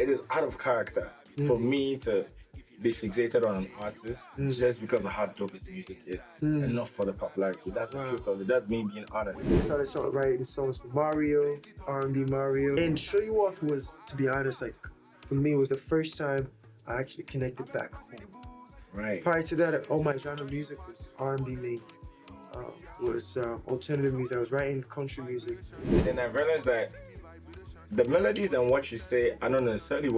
it is out of character for me to be fixated on an artist just because of how dope his music is and not for the popularity. That's the truth of it. That's me being honest. I started writing songs for Mario, R&B Mario. And Show You Off was, to be honest, like, for me, was the first time I actually connected back home. Right. Prior to that, all my genre music was R&B made. Was alternative music. I was writing country music. And I realized that the melodies and what you say are not necessarily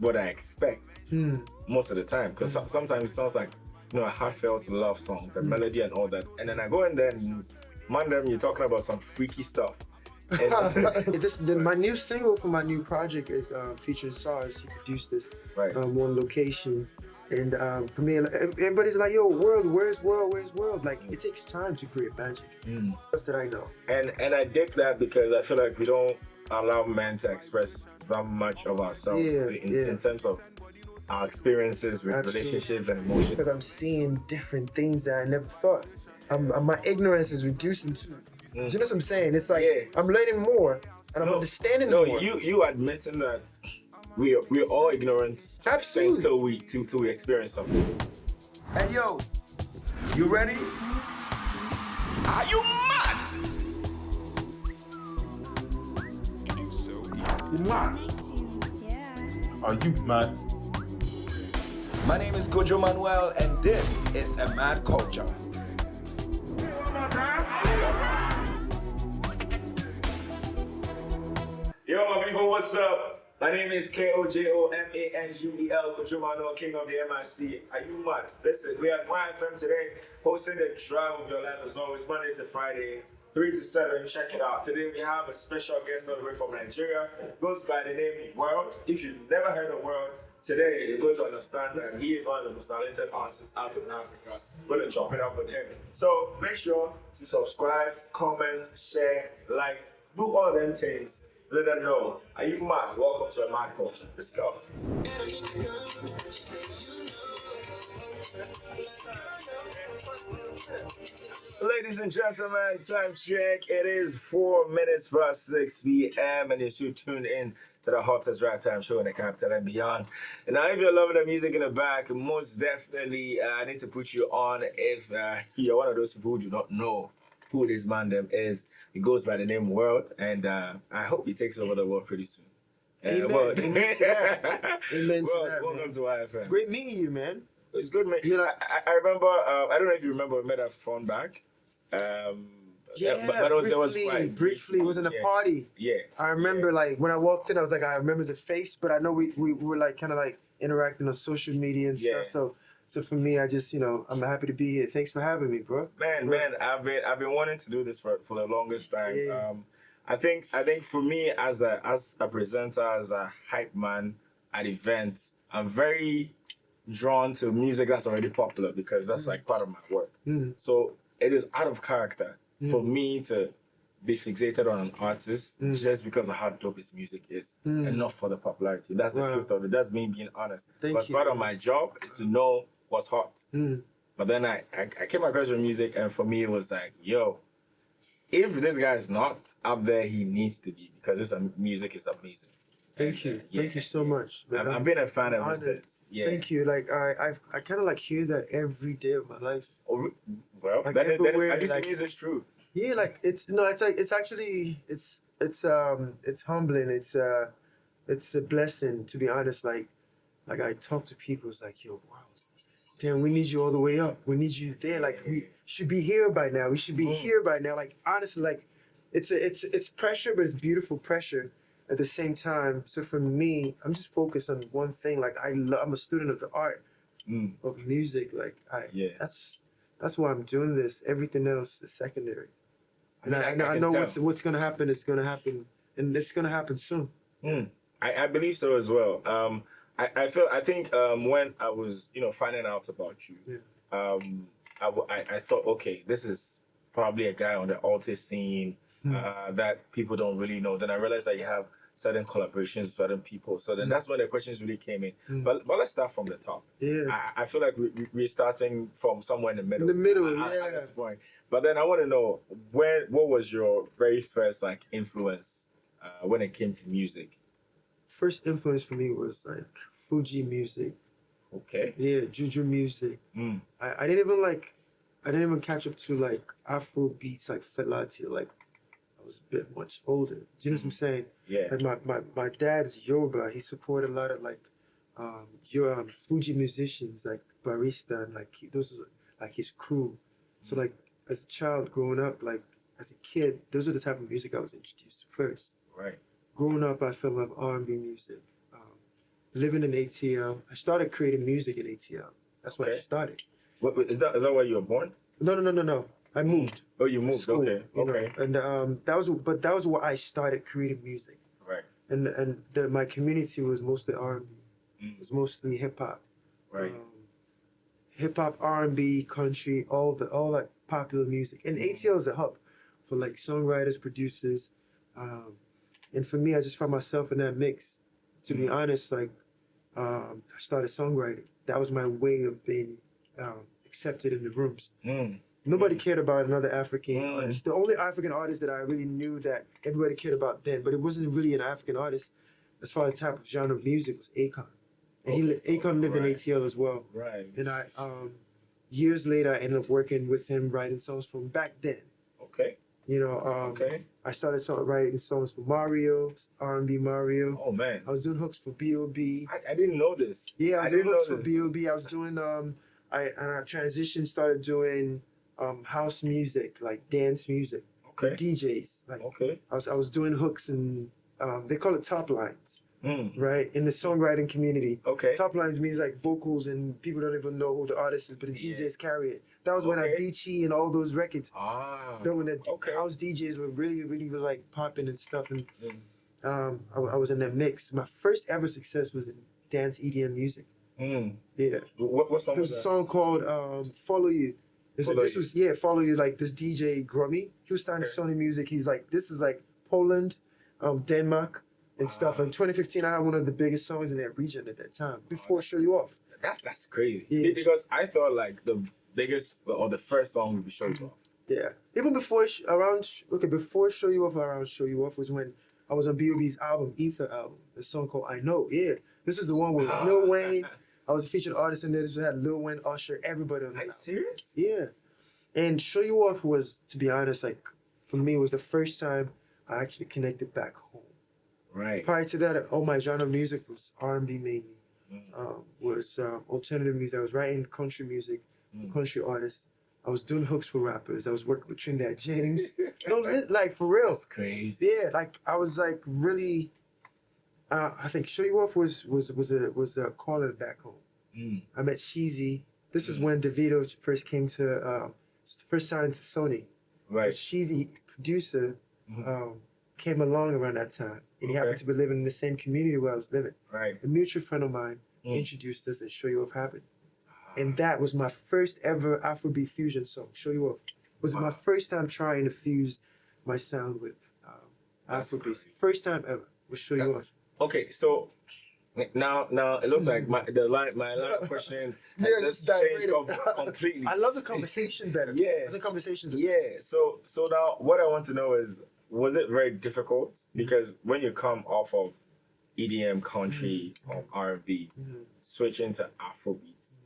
what I expect most of the time. Because sometimes it sounds like, you know, a heartfelt love song, the melody and all that. And then I go in there and man, you're talking about some freaky stuff. My new single for my new project is featuring SARS. He produced this One Location. And for me, everybody's like, yo, Wurld, where's Wurld, where's Wurld? Like, it takes time to create magic. That's that I know. And I dig that because I feel like we don't allow men to express that much of ourselves in terms of our experiences with relationships and emotions. Because I'm seeing different things that I never thought. My ignorance is reducing to. Do you know what I'm saying? It's like I'm learning more and I'm understanding more. No, you admitting that we're all ignorant until we experience something. Hey yo, you ready? Are you mad? You mad? Are you mad? My name is Kojo Manuel and this is Amadculture. Yo, my people, what's up? My name is Kojo Manuel, Kojo Manuel, King of the MIC. Are you mad? Listen, we are at YFM today, hosting the Drive of Your Life as always, Monday to Friday, 3 to 7. Check it out. Today we have a special guest all the way from Nigeria. Goes by the name Wurld. If you've never heard of Wurld, today you're going to understand that he is one of the most talented artists out in Africa. We're going to chop it up with him. So make sure to subscribe, comment, share, like, do all of them things. Let them know. Are you mad? Welcome to Amadculture. Let's go. Ladies and gentlemen, time check. It is 4 minutes past 6 p.m. and you're still tuned in to the hottest rap time show in the capital and beyond. And now if you're loving the music in the back, most definitely I need to put you on if you're one of those people who do not know who this man is. He goes by the name Wurld, and I hope he takes over the world pretty soon. Amen. Well, Amen to that. Amen to that, welcome man. to IFM. Great meeting you, man. It's good, man. You know, I remember, I don't know if you remember, we met at front back. But it was quite briefly. It was in a party. Yeah. I remember, like, when I walked in, I was like, I remember the face, but I know we were, like, kind of, like, interacting on social media and stuff, So for me, I just, I'm happy to be here. Thanks for having me, bro. Man, I've been wanting to do this for the longest time. Yeah. I think for me as a presenter, as a hype man at events, I'm very drawn to music that's already popular because that's like part of my work. So it is out of character for me to be fixated on an artist just because of how dope his music is and not for the popularity. That's the truth of it. That's me being honest. But part of my job is to know what's hot. But then I came across your music and for me it was like, yo, if this guy is not up there, he needs to be because this music is amazing. Thank you. Thank you so much. I've been a fan ever since. Yeah. Thank you. Like I kind of like hear that every day of my life. Oh, well, like then everywhere, I guess like, the music's true. Yeah, like it's actually humbling. It's a blessing, to be honest. Like I talk to people, it's like, yo, wow, damn, we need you all the way up. We need you there. Like we should be here by now. We should be here by now. Like honestly, like it's pressure, but it's beautiful pressure at the same time. So for me, I'm just focused on one thing. Like I'm a student of the art of music. Like that's why I'm doing this. Everything else is secondary. And I know what's gonna happen is gonna happen, and it's gonna happen soon. I believe so as well. I think when I was finding out about you, I thought, okay, this is probably a guy on the artist scene that people don't really know. Then I realized that you have certain collaborations with certain people. So then that's when the questions really came in. But let's start from the top. Yeah. I feel like we're starting from somewhere in the middle. In the middle, at this point. But then I want to know what was your very first like influence when it came to music? first influence for me was like Fuji music. Okay. Yeah, Juju music. I didn't even like, I didn't even catch up to like Afro beats like Fela till like I was a bit much older. Do you know what I'm saying? Yeah. Like my dad's Yoruba. He supported a lot of like your Fuji musicians like Barista and like those are like his crew. So like as a child growing up, like as a kid, those are the type of music I was introduced to first. Right. Growing up, I fell in love with R&B music. Living in ATL, I started creating music in ATL. That's where I Okay. started. What is that where you were born? No. I moved. Oh, you to moved. school, Okay. you know, Okay. and that was where I started creating music. Right. And my community was mostly R&B. It was mostly hip hop. Right. Hip hop, R&B, country, all like popular music. And ATL is a hub for like songwriters, producers, and for me, I just found myself in that mix. To be honest, like I started songwriting. That was my way of being accepted in the rooms. Nobody cared about another African artist. The only African artist that I really knew that everybody cared about then, but it wasn't really an African artist as far as the type of genre of music was Akon. And Akon lived in ATL as well. Right. And I years later I ended up working with him writing songs from back then. Okay. You know, Okay. I started writing songs for Mario, R&B Mario. Oh man. I was doing hooks for B.O.B. I didn't know this. Yeah, I was doing didn't hooks know for this. B.O.B. I was doing I transitioned, started doing house music, like dance music. Okay. DJs. Like Okay. I was doing hooks and they call it top lines. Right? In the songwriting community. Okay. Top lines means like vocals and people don't even know who the artist is, but the DJs carry it. That was when Avicii and all those records. Then when the house DJs were really like popping and stuff, and I was in that mix. My first ever success was in dance EDM music. Yeah. What song There was was a that? song called Follow You. Follow You, like this DJ Grummy. He was signed to Sony Music. He's like, this is like Poland, Denmark, and stuff. In 2015, I had one of the biggest songs in that region at that time, before Show You Off. That's crazy. Yeah. Because I thought like the biggest or the first song would be Show You Off. Yeah. Even before, before Show You Off, around Show You Off was when I was on B.O.B's album, Ether album, a song called I Know. Yeah. This is the one with Lil Wayne. I was a featured artist in there. This had Lil Wayne, Usher, everybody on that. Are you album. serious? Yeah. And Show You Off was, to be honest, like, for me, was the first time I actually connected back home. Right. Prior to that, all my genre of music was R&B mainly. Was alternative music. I was writing country music for country artists. I was doing hooks for rappers. I was working with Trinidad James. Like for real. That's crazy. Yeah, like I was like really. I think Show You Off was a calling back home. I met Sheezy. This was when DeVito first came to first signed to Sony. Right. Sheezy producer came along around that time, and he happened to be living in the same community where I was living. Right. A mutual friend of mine introduced us and Show You Off happened. And that was my first ever Afrobeat fusion song, Show You Off. It was my first time trying to fuse my sound with Afrobeat. First time ever was Show You Off. Okay, so now it looks like my line of question has just changed completely. I love the conversation better. Yeah. The conversations. Yeah. So now what I want to know is, was it very difficult? Because when you come off of EDM, country, or R&B, switching to Afrobeats,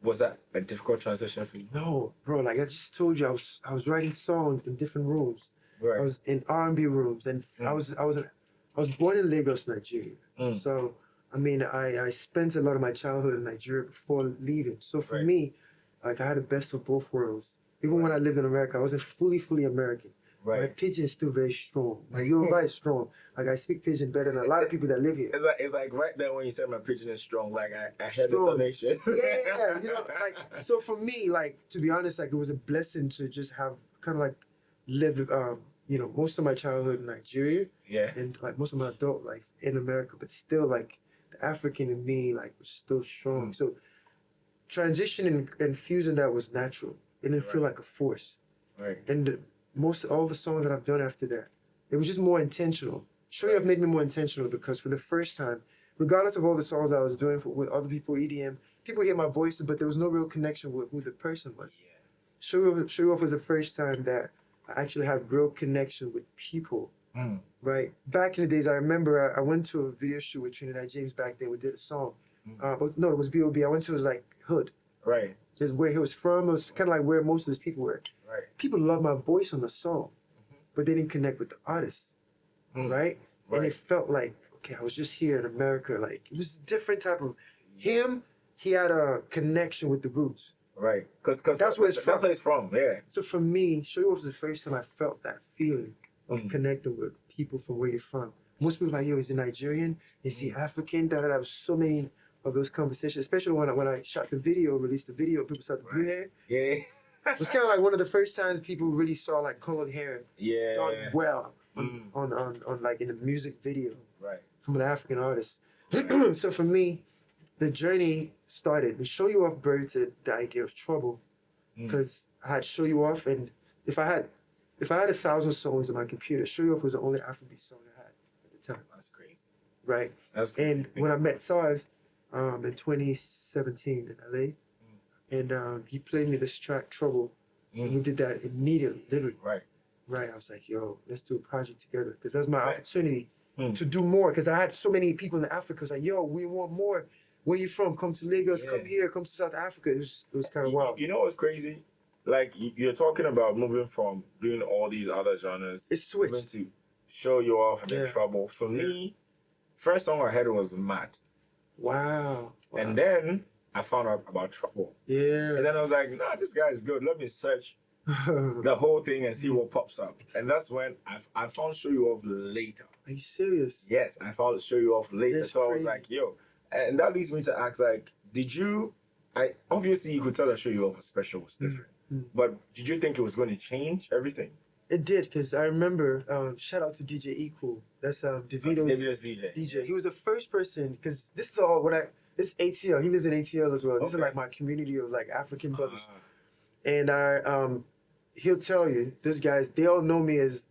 was that a difficult transition for you? No, bro. Like I just told you, I was writing songs in different rooms. Right. I was in R&B rooms, and I was born in Lagos, Nigeria. So I mean, I spent a lot of my childhood in Nigeria before leaving. So for me, like I had the best of both worlds. Even when I lived in America, I wasn't fully American. My pidgin is still very strong. My Yoruba is strong. Like I speak pidgin better than a lot of people that live here. It's like right there when you said my pidgin is strong, like I heard the donation. Yeah, you know, like so for me, like to be honest, like it was a blessing to just have kind of like live, you know, most of my childhood in Nigeria, and like most of my adult life in America, but still like the African in me like was still strong. So transitioning and fusing that was natural. It didn't feel like a force. And all the songs that I've done after that, it was just more intentional. Show You Off made me more intentional because for the first time, regardless of all the songs I was doing with other people, EDM, people hear my voices, but there was no real connection with who the person was. Show You Off was the first time that I actually had real connection with people Mm. right? Back in the days, I remember I went to a video shoot with Trinidad James back then. We did a song. But no, it was B.O.B. I went to his like hood. Right. Just where he was from. It was kind of like where most of his people were. Right. People loved my voice on the song, but they didn't connect with the artist, right? And it felt like, okay, I was just here in America. Like, it was a different type of him. He had a connection with the roots. Right. Because That's where it's from. That's where it's from. Yeah. So for me, Show You Off was the first time I felt that feeling of connecting with people from where you're from. Most people are like, yo, is he Nigerian? Is he African? There was so many of those conversations, especially when I shot the video, released the video, people saw the blue hair. Yeah. It was kind of like one of the first times people really saw like colored hair Yeah. done well on like in a music video Right. from an African artist. So for me, the journey started. The Show You Off birthed the idea of trouble, because I had Show You Off, and if I had 1,000 songs on my computer, Show You Off was the only Afrobeat song I had at the time. That's crazy. Right. That's crazy. And when I met Sarge in 2017 in LA, and he played me this track Trouble, and we did that immediately, literally. Right. Right. I was like, yo, let's do a project together, because that was my Right. opportunity to do more, because I had so many people in Africa. It was like, yo, we want more. Where you from? Come to Lagos. Come here. Come to South Africa. It was kind of wild. You know what's crazy? Like you're talking about moving from doing all these other genres. It's moving switched. to Show You Off and then Yeah. Trouble. For me, first song I heard was Mad. Wow. And then I found out about Trouble. And Yeah. then I was like, nah, this guy is good. Let me search the whole thing and see what pops up. And that's when I found Show You Off later. Are you serious? Yes, I found Show You Off later. That's so I was crazy. like, yo. And that leads me to ask, like, obviously you could tell that Show You Off was special, was different. But did you think it was going to change everything? It did, because I remember, shout out to DJ Equal. That's Davido's Davido's DJ. DJ. He was the first person, because this is all this ATL. He lives in ATL as well. This is Okay. like my community of like African brothers. Ah, And he'll tell you, those guys, they all know me as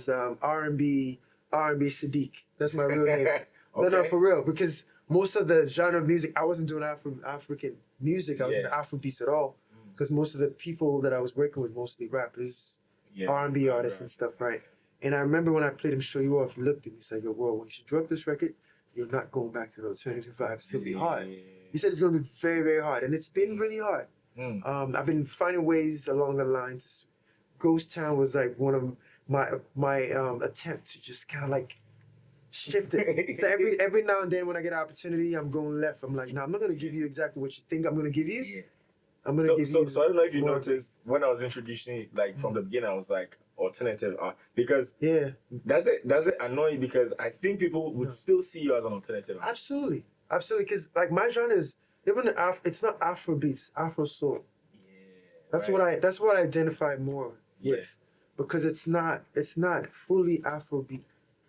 R&B Sadiq. That's my real name. No, okay. for real, because most of the genre of music, I wasn't doing African music. I wasn't Yeah. Afrobeats at all, because most of the people that I was working with, mostly rappers, Yeah. R&B artists and stuff, right? And I remember when I played him Show You Off, he looked at me, he's like, yo, Wurld, when you drop this record, you're not going back to the alternative vibes. It's going to be hard. He said it's going to be very, very hard. And it's been really hard. I've been finding ways along the lines. Ghost Town was like one of my attempt to just kind of like shift it. So every now and then when I get an opportunity, I'm going left. I'm like, no, I'm not going to give you exactly what you think I'm going to give you. Yeah. I'm going to give you. So I don't know if you more. noticed when I was introducing it, like from the beginning, I was like alternative art, because Yeah, does it annoy you? Because I think people would still see you as an alternative art. absolutely. Because like my genre is even it's not Afrobeat, it's AfroSoul. Yeah. That's right. what I identify more Yeah. with, because it's not fully Afrobeat.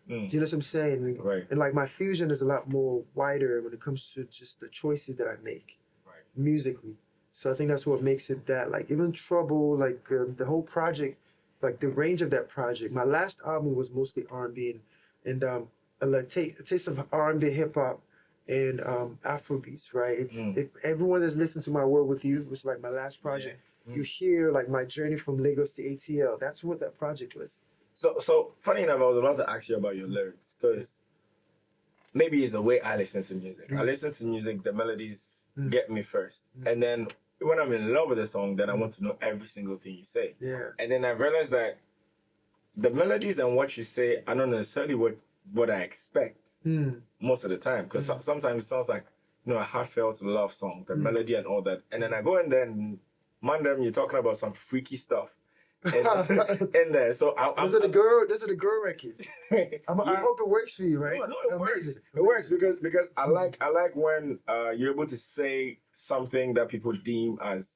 Do you know what I'm saying? Right. And like my fusion is a lot more wider when it comes to just the choices that I make Right. musically. So I think that's what makes it that, like, even Trouble, like the whole project, like the range of that project. My last album was mostly R&B and a taste of R&B, hip hop, and Afrobeats, right? If everyone that's listened to my Word With You was like my last project, you hear like my journey from Lagos to ATL. That's what that project was. So funny enough, I was about to ask you about your lyrics, because maybe it's the way I listen to music. I listen to music, the melodies get me first, and then when I'm in love with a song, then I want to know every single thing you say. Yeah. And then I realized that the melodies and what you say are not necessarily what I expect most of the time, because sometimes it sounds like, a heartfelt love song, the melody and all that, and then I go in there and you're talking about some freaky stuff in there. So Those are the girl records. I hope it works for you, right? No, it works. Amazing. It works because I like when you're able to say something that people deem as,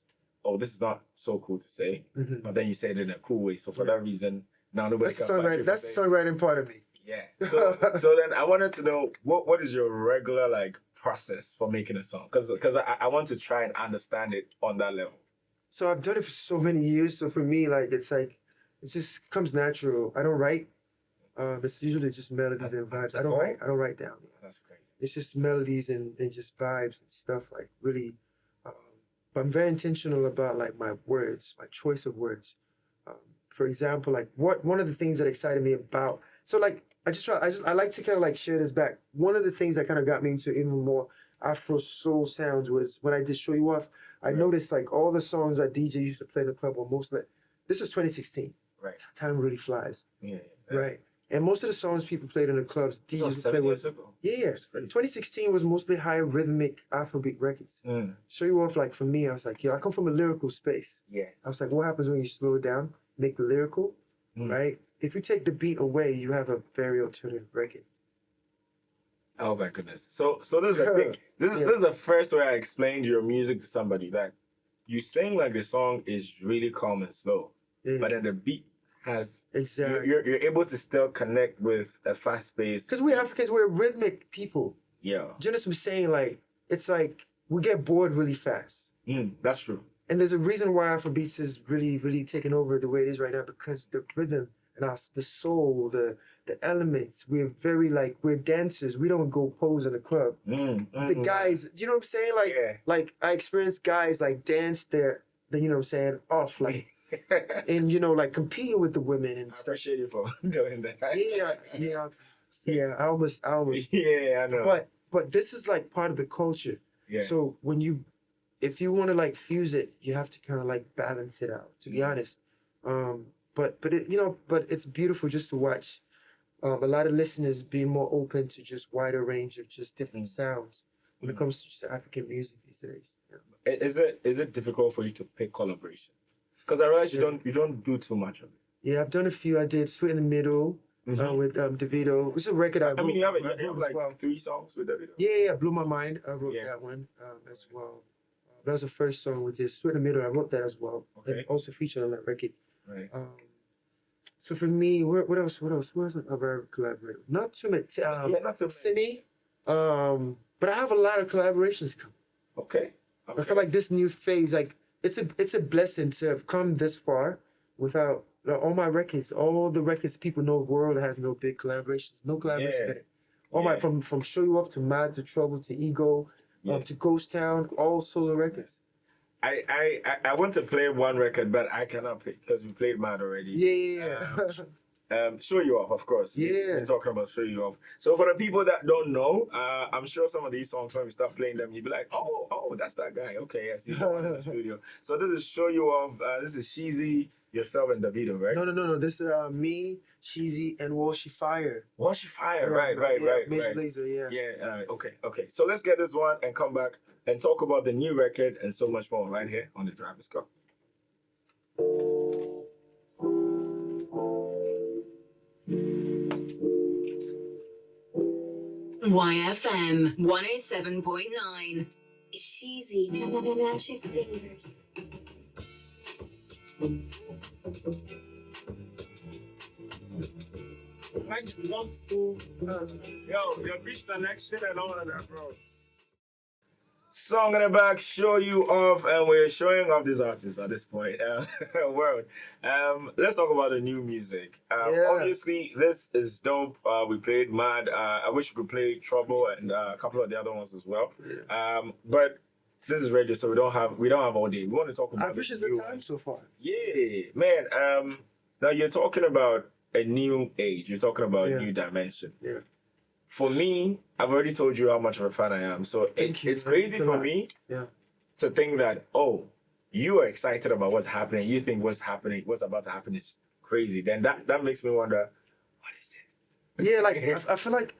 oh, this is not so cool to say, but then you say it in a cool way. So for that reason, now nobody That's the can fight you. That's the songwriting part of me. Yeah. So then I wanted to know what is your regular like process for making a song? Because I want to try and understand it on that level. So I've done it for so many years. So for me, like it just comes natural. I don't write. It's usually just melodies and vibes. I don't write down. That's crazy. It's just melodies and just vibes and stuff, like really. But I'm very intentional about like my words, my choice of words. For example, like one of the things that excited me about So like I like to kind of like share this back. One of the things that kind of got me into even more Afro soul sounds was when I did Show You Off. I Right. noticed like all the songs that DJ used to play in the club were mostly. This was 2016. Right. Time really flies. Yeah. Right. And most of the songs people played in the clubs, This was DJs would 7 play years with. ago. Yeah, yeah. That's crazy. 2016 was mostly high rhythmic Afrobeat records. Show You Off, like for me, I was like, yo, I come from a lyrical space. Yeah. I was like, what happens when you slow it down, make the lyrical, right? If you take the beat away, you have a very alternative record. Oh my goodness. So this is the thing. This is the first way I explained your music to somebody, that you sing like the song is really calm and slow, Yeah, but then the beat has exactly. you're able to still connect with a fast pace. Because we Africans, we're rhythmic people. Yeah. Do you understand what I'm saying? Like, it's like we get bored really fast. That's true. And there's a reason why Afrobeats is really, really taking over the way it is right now, because the rhythm and the soul, the elements, we're very like, we're dancers. We don't go pose in a club. The guys, you know what I'm saying? Like, like I experienced guys like dance their, you know what I'm saying, off, like, and you know, like competing with the women and I stuff. appreciate you for doing that. Yeah. I almost. Yeah, I know. But this is like part of the culture. Yeah. So if you want to like fuse it, you have to kind of like balance it out. To be honest, but it's beautiful just to watch. A lot of listeners being more open to just wider range of just different sounds when it comes to just African music these days. Yeah. Is it difficult for you to pick collaborations? Because I realize you don't do too much of it. Yeah, I've done a few. I did Sweet in the Middle with Davido. It's a record I wrote. I mean, you have like as well. 3 songs with Davido. Yeah, Blew My Mind. I wrote that one as well. That was the first song with this. Sweet in the Middle, I wrote that as well. Okay. And also featured on that record. Right. So for me, what else? What else have I ever collaborated? Not too much. Not too Simi. But I have a lot of collaborations coming. Okay. I feel like this new phase, like it's a blessing to have come this far without all my records, all the records people know. Wurld has no big collaborations, no collaborations. Yeah. In it. All my from Show You Off to Mad to Trouble to Ego, to Ghost Town, all solo records. I want to play one record, but I cannot pick because we played Mad already. Yeah. Show You Off, of course. Yeah. We're talking about Show You Off. So for the people that don't know, I'm sure some of these songs, when we start playing them, you'll be like, oh, that's that guy. Okay, I see him in the studio. So this is Show You Off. This is Sheezy, yourself, and Davido, right? No. This is me, Sheezy, and Walshy Fire. Walshy Fire, right. Major Lazer, yeah. Yeah, okay. So let's get this one and come back and talk about the new record and so much more right here on The Drive. Let's go. YFM 107.9. Sheezy, magic fingers. Yo, your beat selection and all of that, bro. Song in the back, Show You Off, and we're showing off these artists at this point. World. Let's talk about the new music. Obviously, this is dope. We played Mad. I wish we could play Trouble and a couple of the other ones as well. But this is radio, so we don't have all day. We want to talk about. I appreciate the time so far. Yeah, man. Now you're talking about a new age. You're talking about a new dimension. Yeah. For me, I've already told you how much of a fan I am. So it's crazy for me to think that, you are excited about what's happening. You think what's about to happen is crazy. Then that makes me wonder, what is it? Yeah, like I feel like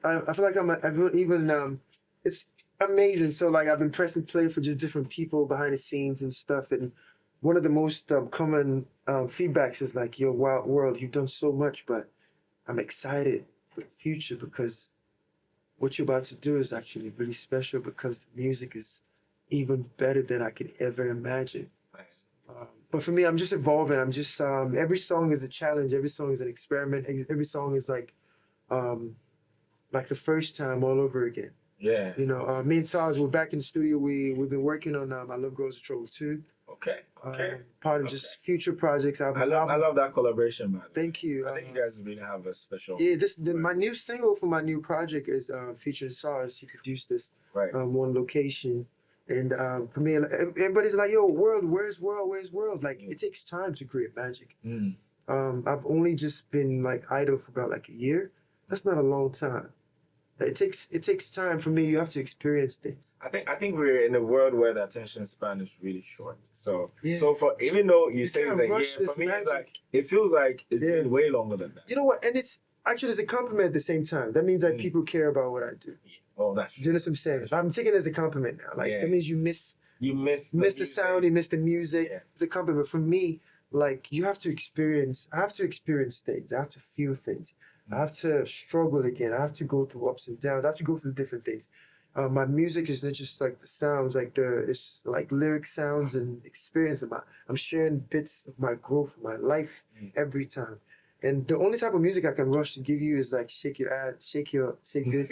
it's amazing. So like I've been pressing play for just different people behind the scenes and stuff, and one of the most common feedbacks is like, "Yo, Wurld, you've done so much, but I'm excited for the future because what you're about to do is actually really special because the music is even better than I could ever imagine." But for me, I'm just evolving. I'm just every song is a challenge. Every song is an experiment. Every song is like the first time all over again. Yeah. You know, me and Saz, we're back in the studio. We've been working on I Love Girls with Trouble too. Okay. Part of just future projects. I love that collaboration, man. Thank you. I think you guys really have a special. Yeah, my new single for my new project is featuring Saz. He produced this. Right. One location. And for me, everybody's like, "Yo, Wurld, where's Wurld? Where's Wurld?" Like, it takes time to create magic. I've only just been like idle for about like a year. That's not a long time. It takes time for me. You have to experience things. I think we're in a world where the attention span is really short. So Yeah. so for even though you say can't it's a year, rush this for me it's magic. like it feels like it's Yeah. been way longer than that. You know what? And it's actually it's a compliment at the same time. That means that people care about what I do. Oh, that's Do you true. know what I'm saying? I'm taking it as a compliment now. Like Yeah. that means you miss You miss the music. sound, you miss the music. Yeah. It's a compliment. But for me, like you have to experience. I have to experience things. I have to feel things. I have to struggle again. I have to go through ups and downs. I have to go through different things. My music is not just like the sounds, like it's like lyric sounds and experience. I'm sharing bits of my growth, my life every time. And the only type of music I can rush to give you is like shake your ass, shake this,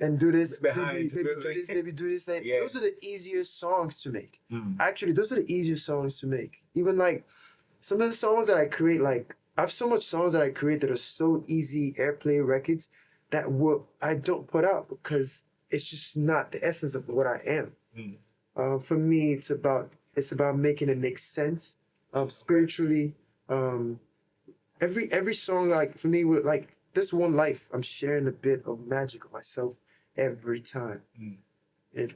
and do this, Behind, maybe do this, maybe do this. And Yeah. those are the easiest songs to make. Mm. Actually, those are the easiest songs to make. Even like some of the songs that I create, like I have so much songs that I create that are so easy airplay records that what I don't put out because it's just not the essence of what I am. For me, it's about making it make sense, spiritually. Every song, like for me, with like this one life, I'm sharing a bit of magic of myself every time. It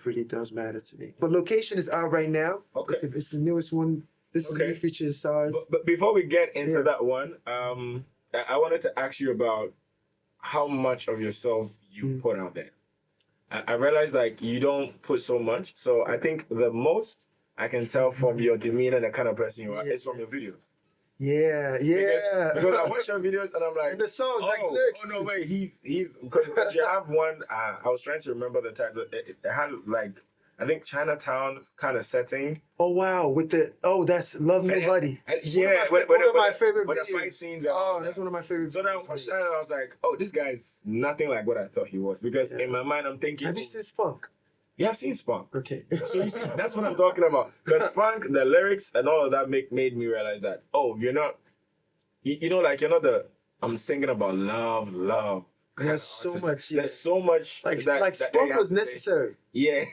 really does matter to me. But Location is out right now. Okay. It's the newest one. This is a Okay. new feature in SARS. But before we get into Yeah. that one, I wanted to ask you about how much of yourself you put out there. I realized like you don't put so much. So I think the most I can tell from your demeanor and the kind of person you are is from your videos. Yeah, yeah. Because I watch your videos and I'm like, And the songs, like lyrics. oh no, wait, he's because you have one. I was trying to remember the title. It had like I think Chinatown kind of setting. Oh wow, with that's Love Nobody. And yeah, one of my favorite with videos. the fight scenes. and all Oh, that. that's one of my favorite. So then I videos. watched that and I was like, oh, this guy's nothing like what I thought he was. Because Yeah. in my mind, I'm thinking, Have you seen Spunk? yeah, I've seen Spunk. Okay. So you see, that's what I'm talking about. The Spunk, the lyrics, and all of that made me realize that, oh, you're not, you know, like you're not I'm singing about love. kind There's of so artist. much. Yeah. There's so much. Like that Spunk you have was to say. necessary. Yeah.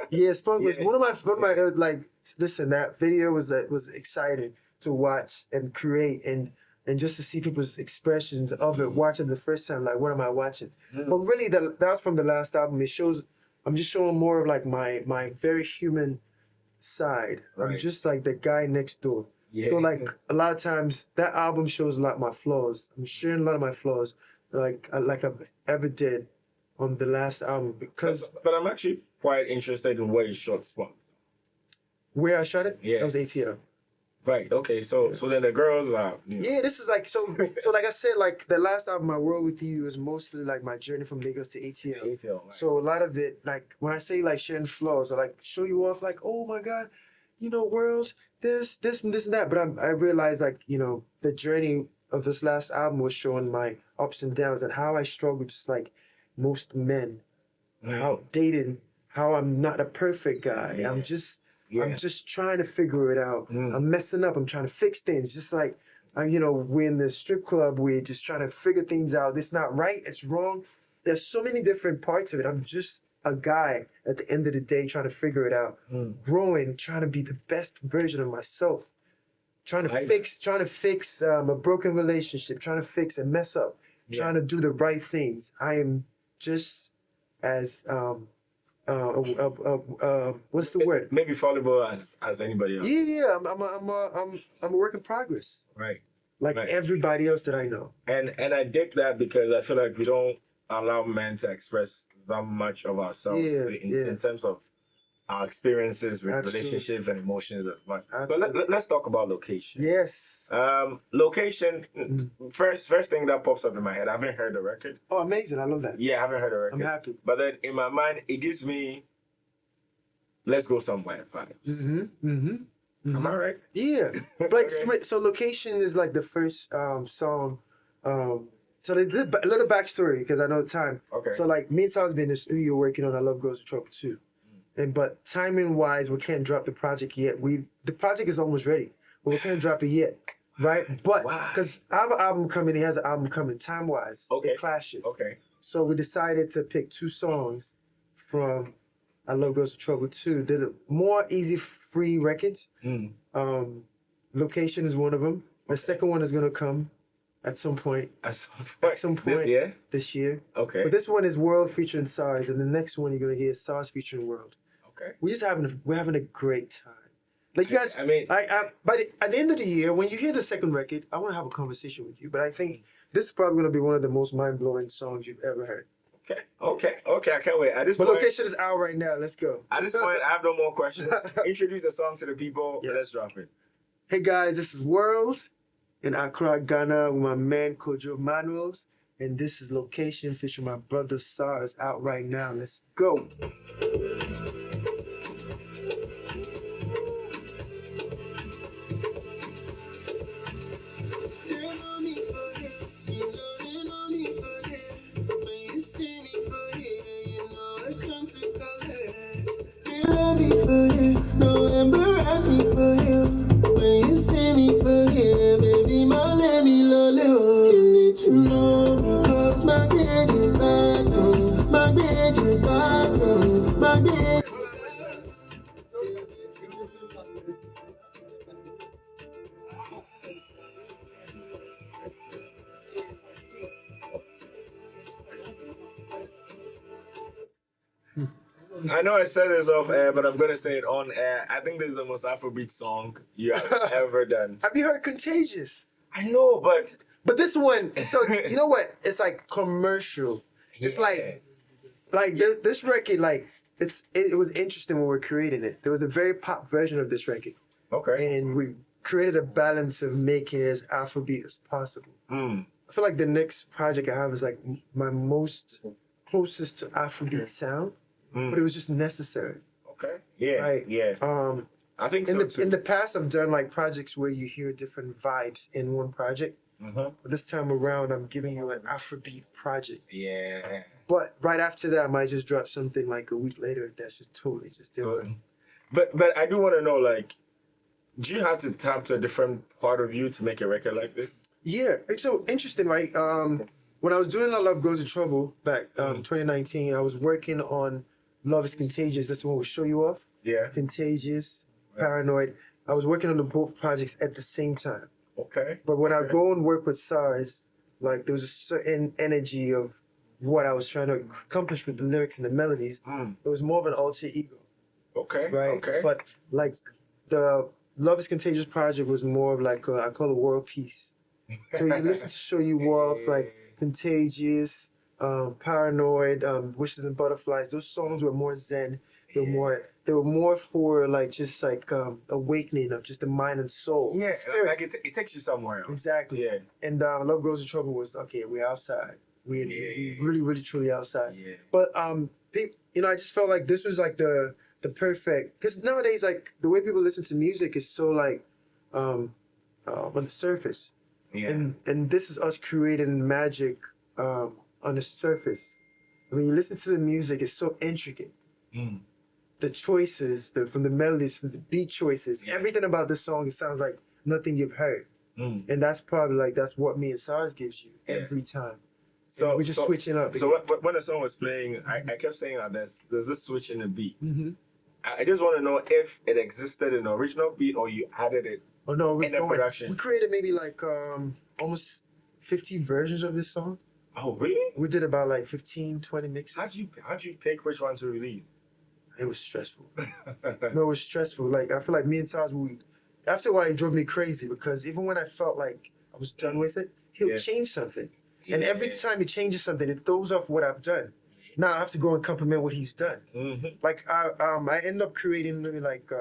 Yeah, Spunk was Yeah. one of my like. Listen, that video was exciting to watch and create and just to see people's expressions of it. Watching the first time, like, what am I watching? But really, that was from the last album. It shows. I'm just showing more of like my very human side. I'm Right. just like the guy next door. Yeah. So like a lot of times that album shows a lot of my flaws. I'm sharing a lot of my flaws, like I've ever did on the last album because But I'm actually quite interested in where you shot Spunk. where I shot it, Yeah. that was ATL. Right. Okay. So then the girls are. You know, Yeah, this is like so like I said, like the last album, My World With You, is mostly like my journey from Lagos to ATL. ATL. Right. So a lot of it, like when I say like sharing flaws, I like show you off like, oh my God, you know, World, this and this and that. But I realized like, you know, the journey of this last album was showing my ups and downs and how I struggle just like most men. How dating, how I'm not a perfect guy. Yeah. I'm just Yeah. trying to figure it out. I'm messing up. I'm trying to fix things. Just like you know, we're in the strip club, we're just trying to figure things out. It's not right, it's wrong. There's so many different parts of it. I'm just a guy at the end of the day trying to figure it out. Growing, trying to be the best version of myself. Trying to fix a broken relationship, trying to fix a mess up, trying to do the right things. I am just as what's the word? Maybe valuable as anybody else. Yeah, I'm a work in progress. Right. Like Right. everybody else that I know. And I dig that because I feel like we don't allow men to express that much of ourselves in terms of our experiences with Absolutely. relationships and emotions and much. But Absolutely. let's talk about location. Yes. Location. First thing that pops up in my head. I haven't heard the record. Oh, amazing! I love that. Yeah, I haven't heard the record. I'm happy. But then in my mind, it gives me, let's go somewhere vibes. Am I right? Yeah. But like, Okay. so Location is like the first song. So they did a little backstory because I know time. Okay. So like me and Sal's been in the studio working on I Love Girls in Trouble too. But timing wise, we can't drop the project yet. The project is almost ready, but we can't drop it yet. Right? But Why? because I have an album coming, he has an album coming, time wise. Okay. It clashes. Okay. So we decided to pick 2 songs from I Love Girls in Trouble 2. They're more easy free records. Location is one of them. The second one is gonna come at some point. At some point. At some point This year? this year. Okay. But this one is Wurld featuring SARS, and the next one you're gonna hear SARS featuring Wurld. Okay. We're having a great time. Like you guys, I mean, at the end of the year, when you hear the second record, I want to have a conversation with you. But I think this is probably gonna be one of the most mind blowing songs you've ever heard. okay. I can't wait. At this But point, location is out right now. Let's go. I have no more questions. Introduce the song to the people. Yeah. Let's drop it. Hey guys, this is Wurld in Accra, Ghana, with my man Kojo Manuel, and this is Location featuring my brother SARS out right now. Let's go. Love me for you, no embarrass me for you. When you see me for here, baby, my let me love you. You need to know because my bed you back home, my bed you back home, my bed. I know I said this off air, but I'm gonna say it on air. I think this is the most Afrobeat song you have ever done. Have you heard Contagious? I know, but But this one, so you know what? It's like commercial. It's like this record, like it was interesting when we were creating it. There was a very pop version of this record, okay. and we created a balance of making it as Afrobeat as possible. Mm. I feel like the next project I have is like my most closest to Afrobeat sound, but it was just necessary. Okay. Yeah. Right. Yeah. I think so too. In the past, I've done like projects where you hear different vibes in one project. Mhm. But this time around, I'm giving you an Afrobeat project. Yeah. But right after that, I might just drop something like a week later. That's just totally just different. But I do want to know, like, do you have to tap to a different part of you to make a record like this? Yeah, it's so interesting, right? When I was doing Love Goes to Trouble back 2019, I was working on Love is Contagious. That's the one we'll show you off. Yeah. Contagious, Paranoid. I was working on the both projects at the same time. Okay. But when I go and work with SARS, like there was a certain energy of what I was trying to accomplish with the lyrics and the melodies. It was more of an alter ego, Okay. right? Okay. But like the Love is Contagious project was more of like I call it world peace. So you listen to Show You Off, like Contagious, Paranoid, Wishes and Butterflies. Those songs were more zen. They were more for like just like awakening of just the mind and soul. Yeah, Spirit. like it takes you somewhere else. Exactly. Yeah. And Love Goes to Trouble was okay. We're outside. We really, really, truly outside. Yeah. But you know, I just felt like this was like the perfect, because nowadays like the way people listen to music is so like on the surface. Yeah. And this is us creating magic on the surface. When you listen to the music, it's so intricate. Mm. The choices, from the melodies to the beat choices, everything about this song, it sounds like nothing you've heard. Mm. And that's probably that's what me and SARS gives you every time. So we're just switching up. So when the song was playing, I kept saying that there's this switch in the beat. Mm-hmm. I just want to know if it existed in the original beat or you added it. Oh no, it was in the production. We created maybe like almost 50 versions of this song. Oh really? We did about like 15, 20 mixes. How'd you pick which one to release? It was stressful. No, it was stressful. Like I feel like me and SARS, after a while, it drove me crazy because even when I felt like I was done with it, he'll change something. And every time he changes something, it throws off what I've done. Now I have to go and compliment what he's done. Mm-hmm. Like I ended up creating maybe like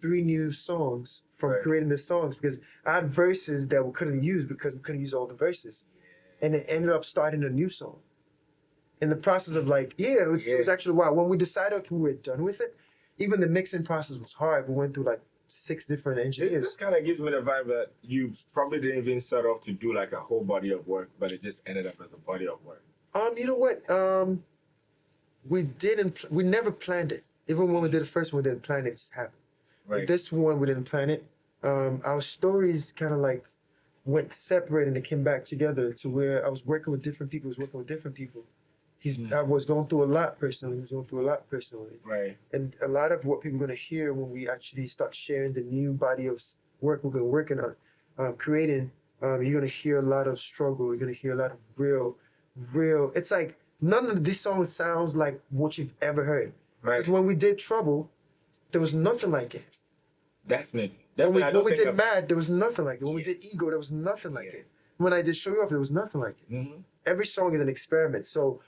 3 new songs from creating the songs because I had verses that we couldn't use because we couldn't use all the verses, and it ended up starting a new song. In the process of like, it was actually wild. When we decided okay, we were done with it, even the mixing process was hard. We went through like 6 different engineers. This kind of gives me the vibe that you probably didn't even set off to do like a whole body of work, but it just ended up as a body of work. You know what? We never planned it. Even when we did the first one, we didn't plan it. It just happened. Right. With this one, we didn't plan it. Our stories kind of like went separate and it came back together to where I was working with different people. I was going through a lot personally. He was going through a lot personally. Right. And a lot of what people are going to hear when we actually start sharing the new body of work we've been working on, creating, you're gonna hear a lot of struggle. You're gonna hear a lot of real. It's like none of this song sounds like what you've ever heard. Right. Because when we did Trouble, there was nothing like it. Definitely. When Definitely. we did Mad, there was nothing like it. When we did Ego, there was nothing like it. When I did Show You Off, there was nothing like it. Mm-hmm. Every song is an experiment. So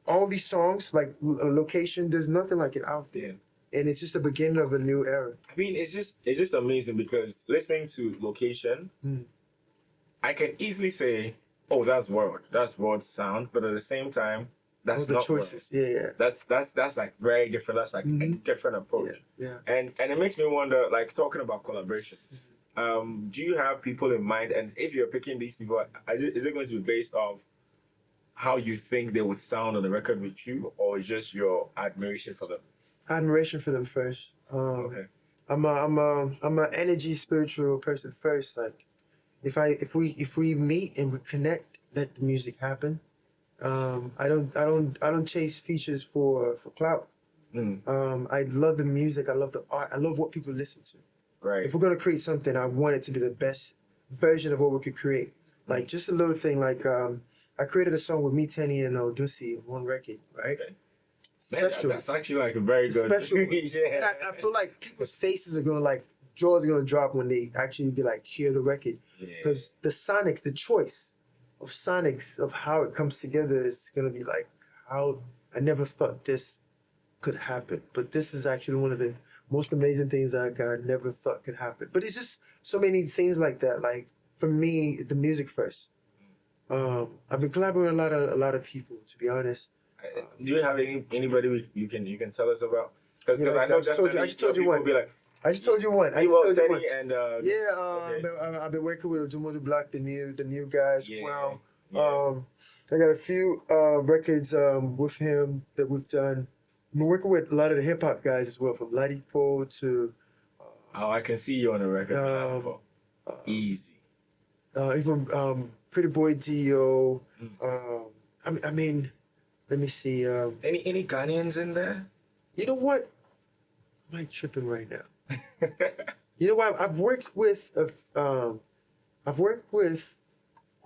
all these songs, like Location, there's nothing like it out there. And it's just the beginning of a new era. I mean, it's just amazing because listening to Location, I can easily say, oh, that's Wurld sound, but at the same time, that's All the not choices. Wurld. Yeah. That's like very different. That's like a different approach. Yeah. And it makes me wonder, like talking about collaborations. Do you have people in mind? And if you're picking these people, is it going to be based off how you think they would sound on the record with you, or just your admiration for them? Admiration for them first. Okay. I'm a energy spiritual person first. Like if we meet and we connect, let the music happen. I don't chase features for clout. I love the music. I love the art. I love what people listen to. Right. If we're gonna create something, I want it to be the best version of what we could create. Like just a little thing. Like I created a song with me, Tenny, and Odusi on one record, right? Okay. Man, that's actually like a very good Special. yeah. And I feel like people's faces are gonna like jaws are gonna drop when they actually be like hear the record, because the sonics, the choice of sonics of how it comes together is gonna be like how I never thought this could happen, but this is actually one of the most amazing things that I never thought could happen. But it's just so many things like that. Like for me, the music first. I've been collaborating with a lot of people, to be honest. Do you have anybody you can tell us about? Because Yeah, I know I just told you- I just told you people one. be like, I just told you one. Tenny and I've been working with Odumodu Black, the new guy as well. Yeah. I got a few records with him that we've done. I've been working with a lot of the hip hop guys as well, from Ladipo to Oh, I can see you on the record. Easy. even Pretty Boy Dio. I mean, let me see. Any Ghanaians in there? You know what? Am I tripping right now? You know what? I've worked with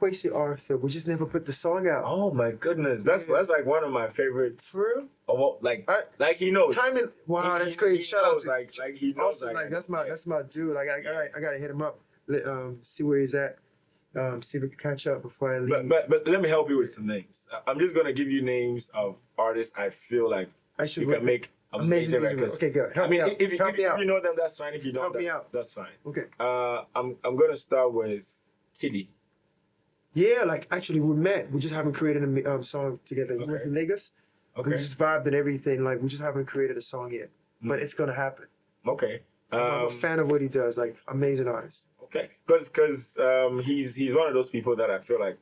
Kwesi Arthur. We just never put the song out. Oh my goodness, that's like one of my favorites. For real? Oh, like he knows. Timing. Wow, that's crazy. Shout out to like he knows. also, like that's my dude. Like I gotta hit him up. See where he's at. See if we can catch up before I leave. But let me help you with some names. I'm just gonna give you names of artists I feel like I should you can make amazing records. Okay, good. Help me out. If Help me out. you know them, that's fine. If you don't, Help me out. that's fine. Okay. I'm gonna start with Kiddy. Yeah, like actually we met. We just haven't created a song together. He was in Lagos. Okay. We just vibed and everything. Like we just haven't created a song yet, but it's gonna happen. Okay. I'm a fan of what he does. Like amazing artist. Okay. Because he's one of those people that I feel like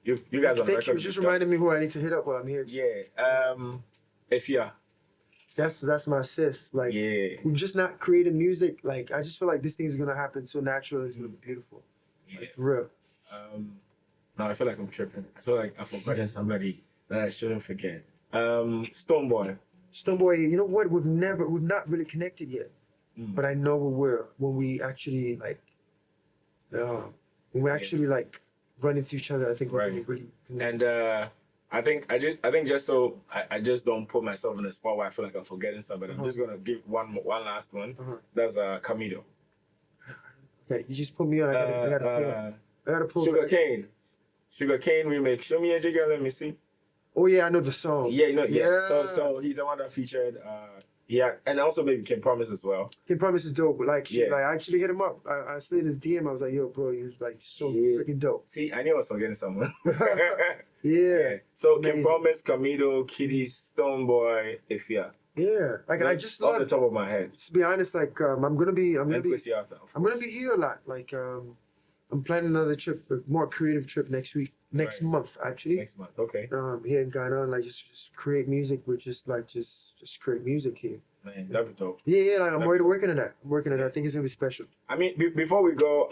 you guys on Thank record. you. Just reminded me who I need to hit up while I'm here. Yeah. Ifya. That's my sis. Like we've just not created music. Like I just feel like this thing is gonna happen so natural. It's gonna be beautiful. Yeah. Like, for real. No, I feel like I'm tripping. I feel like I've forgotten somebody that I shouldn't forget. Stoneboy. Stoneboy, you know what? We've not really connected yet. But I know we will when we actually like like run into each other. I think we're gonna really connect. And I think just so I just don't put myself in a spot where I feel like I'm forgetting somebody. I'm just gonna give one last one. That's Camido. Okay, you just put me on. I gotta pull. Sugarcane remake. Show me a jigger. Let me see. Oh yeah, I know the song. Yeah, you know. Yeah. So he's the one that featured. Yeah, and also maybe Kim Promise as well. Kim Promise is dope. Like I actually hit him up. I slid his DM. I was like, yo, bro, you're like so freaking dope. See, I knew I was forgetting someone. Yeah. So amazing. Kim Promise, Camido, Kiddy, Stoneboy, Ifya. Yeah. Like I just off love. the top of my head. To be honest, like I'm gonna be Kwesi Arthur, of I'm gonna course. be here a lot. Like I'm planning another trip, a more creative trip next month actually. Next month. Okay. Here in Ghana, like just create music. We're just create music here. Man, that'd be dope. Yeah, like I'm already working on that. I think it's gonna be special. I mean, before we go,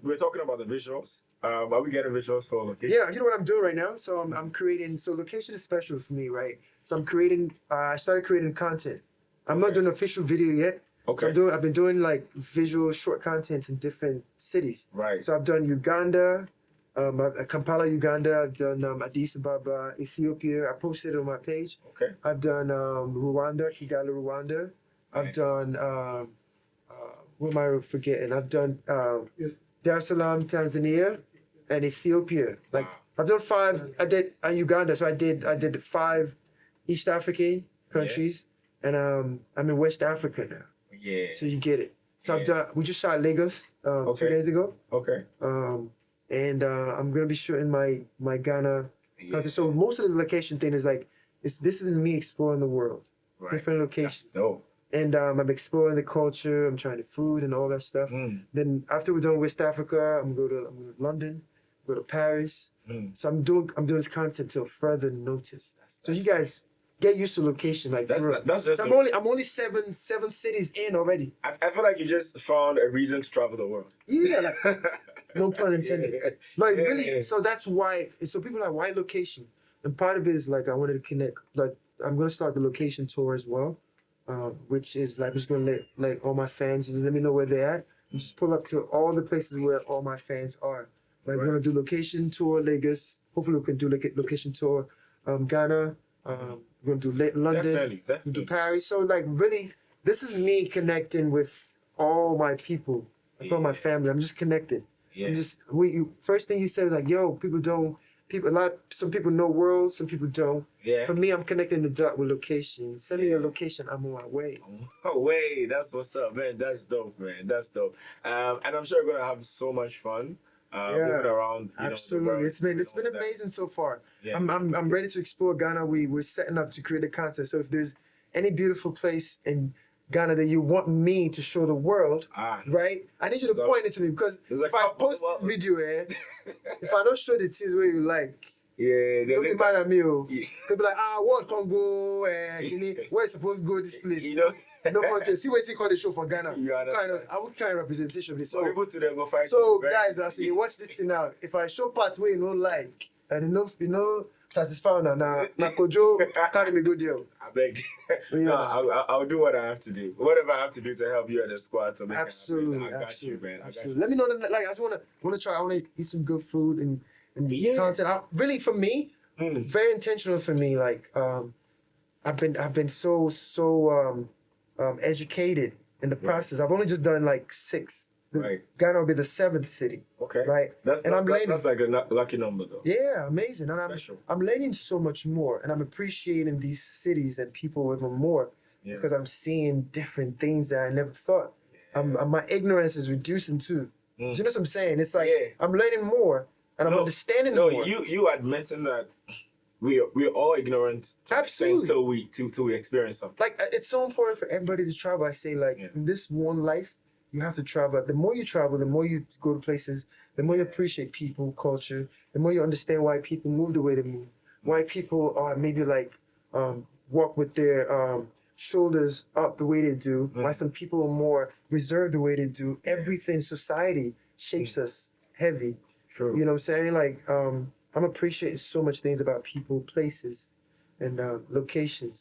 we were talking about the visuals. Are we getting visuals for location? Yeah, you know what I'm doing right now? So I'm creating. So location is special for me, right? So I'm creating. I started creating content. I'm not doing an official video yet. Okay. So I've been doing like visual short content in different cities. Right. So I've done Uganda, Kampala, Uganda. I've done Addis Ababa, Ethiopia. I posted it on my page. Okay. I've done Rwanda, Kigali, Rwanda. I've Nice. done what am I forgetting? I've done Dar es Salaam, Tanzania, and Ethiopia. Like Wow. I've done 5. I did Uganda, so I did 5 East African countries, and I'm in West Africa now. Yeah. So you get it. So I've Yeah. done. We just shot Lagos 2 Okay. days ago, Okay. and I'm gonna be shooting my Ghana Yeah. content. So most of the location thing is like this is me exploring the world, Right. different locations, No. and I'm exploring the culture. I'm trying the food and all that stuff. Then after we're done with West Africa, I'm going to London, go to Paris. So I'm doing this content till further notice. So you guys get used to location, like That's for real. that's just. So I'm only seven cities in already. I feel like you just found a reason to travel the world. Yeah, like no pun intended. Yeah. Like Yeah, really, yeah. so that's why. So people are like, why location? And part of it is like I wanted to connect. Like I'm gonna start the location tour as well, which is like I'm just gonna let like all my fans just let me know where they're at. And just pull up to all the places where all my fans are. Like we're gonna do location tour Lagos. Hopefully we can do like location tour, Ghana. We're gonna do London. Definitely. We'll do Paris. So like really, this is me connecting with all my people, like all my family. I'm just connected. Yeah. I'm just first thing you said like, yo, some people know Wurld, some people don't. Yeah. For me, I'm connecting the dot with location. Send me a location, I'm on my way. Oh, wait, that's what's up, man. That's dope, man. That's dope. And I'm sure you're gonna have so much fun. Moving around. You Absolutely, know, the world, it's been you know, amazing so far. Yeah. I'm ready to explore Ghana. We're setting up to create a content. So if there's any beautiful place in Ghana that you want me to show the world, right? I need you to So- point it to me because There's a if I couple- post well- this video, if I don't show the things where you like, Yeah, don't be mad at me. Oh. Yeah. They'll be like, what Congo? Where it's supposed to go this place? You know, No conscience. See what you call the show for Ghana. You understand. I would kind of representation of this. so people to them go fight. So right? guys, as you watch this thing now, if I show parts where you don't like, and satisfy now Kojo carry me good deal. I beg. Yeah. No, I'll do what I have to do. Whatever I have to do to help you and the squad to make Absolutely, it happen. I got absolutely, you, man. I got absolutely. you. Let me know that. Like, I just wanna try. I wanna eat some good food and Yeah. content. Really, for me, very intentional for me. Like, I've been so educated in the process. I've only just done like 6. Right. Ghana will be the 7th city. Okay. Right. That's And I'm learning. that's like a lucky number though. Yeah, amazing. And Special. I'm learning so much more, and I'm appreciating these cities and people even more Yeah. because I'm seeing different things that I never thought. My ignorance is reducing too. Do you know what I'm saying? It's like Yeah. I'm learning more and I'm understanding No, more. you admitting that we're all ignorant to an extent Absolutely. till we experience something. Like it's so important for everybody to travel. I say like in this one life, you have to travel. The more you travel, the more you go to places, the more you appreciate people, culture, the more you understand why people move the way they move, why people are maybe like walk with their shoulders up the way they do, why some people are more reserved the way they do. Everything in society shapes us heavy. True. You know what I'm saying? Like I'm appreciating so much things about people, places, and locations.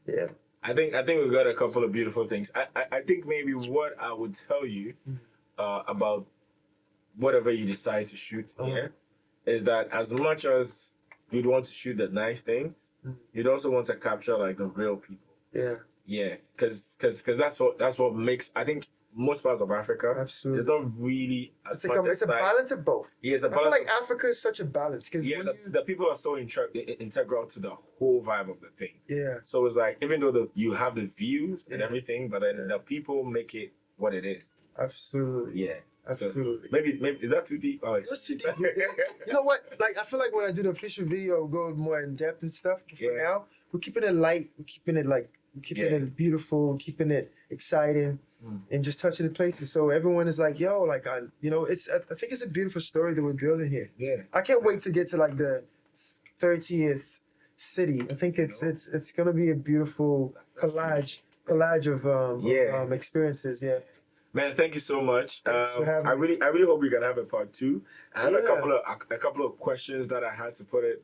Yeah. I think we've got a couple of beautiful things. I think maybe what I would tell you about whatever you decide to shoot here is that as much as you'd want to shoot the nice things, you'd also want to capture like the real people. Yeah. Yeah, because that's what makes, I think, most parts of Africa. Absolutely. It's not really as It's much it's a aside- balance of both. Yeah, it's a I feel balance. like Africa is such a balance because Yeah, the people are so integral to the whole vibe of the thing. yeah. So it's like, even though you have the views and everything, but then the people make it what it is. Absolutely. Yeah. So Absolutely. maybe is that too deep? Oh, it's That's too deep. You know what? Like I feel like when I do the official video, we'll go more in depth and stuff. But for Yeah. now, we're keeping it light. We're keeping it beautiful. We're keeping it exciting, and just touching the places. So everyone is like, yo, like I think it's a beautiful story that we're building here. Yeah. I can't wait to get to like the 30th city. I think it's gonna be a beautiful collage of experiences. Yeah. Man, thank you so much. Thanks for having I me. really hope we can have a part 2. I have Yeah. a couple of questions that I had to put it,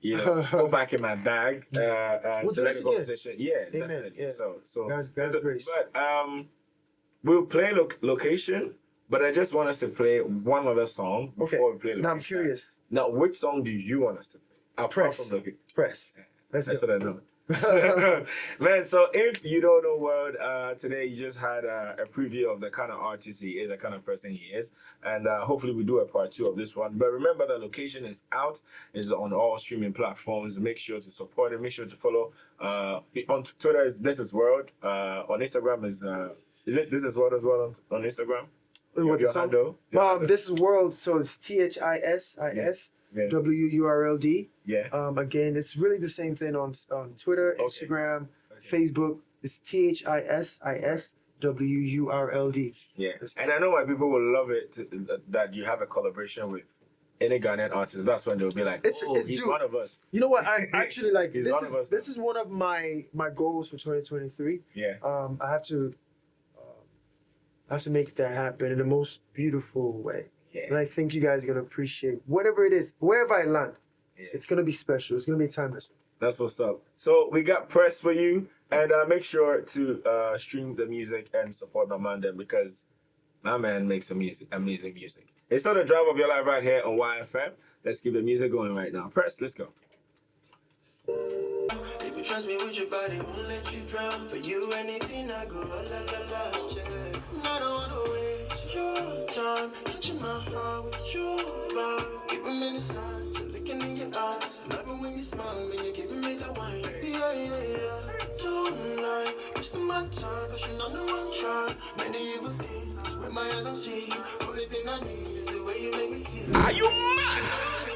you know, go back in my bag We'll to do let this the again. conversation. Yeah, Amen, definitely. yeah. So God's grace. but we'll play location, but I just want us to play one other song Okay. before we play location. Now I'm curious. Now, which song do you want us to play? Apart Press. from location. Press. Let's That's go. what I know. Man, so if you don't know Wurld, today you just had a preview of the kind of artist he is, the kind of person he is, and hopefully we do a part 2 of this one. But remember, the location is out, is on all streaming platforms. Make sure to support it. Make sure to follow. On Twitter is This Is Wurld. On Instagram is it This Is Wurld as well on Instagram? What's the Your song? handle? Your handle? This is Wurld, so it's THISIS Yeah. WURLD. Yeah. Again, it's really the same thing on Twitter, Okay. Instagram, Okay. Facebook. It's THISIS WURLD. Yeah, and I know my people will love it that you have a collaboration with any Ghanaian artist. That's when they'll be like, It's- "Oh, it's he's dude. one of us." You know what? I actually like He's this. one of us. This is one of my goals for 2023. Yeah, I have to make that happen in the most beautiful way. And yeah, I think you guys are gonna appreciate whatever it is, wherever I land. yeah. It's gonna be special. It's gonna be timeless. That's what's up. So we got press for you, and make sure to stream the music and support my man then, because my man makes amazing music. It's not the drive of your life right here on YFM. Let's keep the music going right now. Press, let's go. If you trust me with your body, won't let you drown. For you, anything I go, la la la la, yeah. I don't wanna waste your time, touching my heart with your vibe. Giving me the signs, and looking in your eyes. I love it when you smile, when you're giving me the wine. Yeah, yeah, yeah. Don't lie, wasting my time, pushing on the one try. Many evil things, with my eyes on see. Only thing I need is the way you make me feel. Are you mad?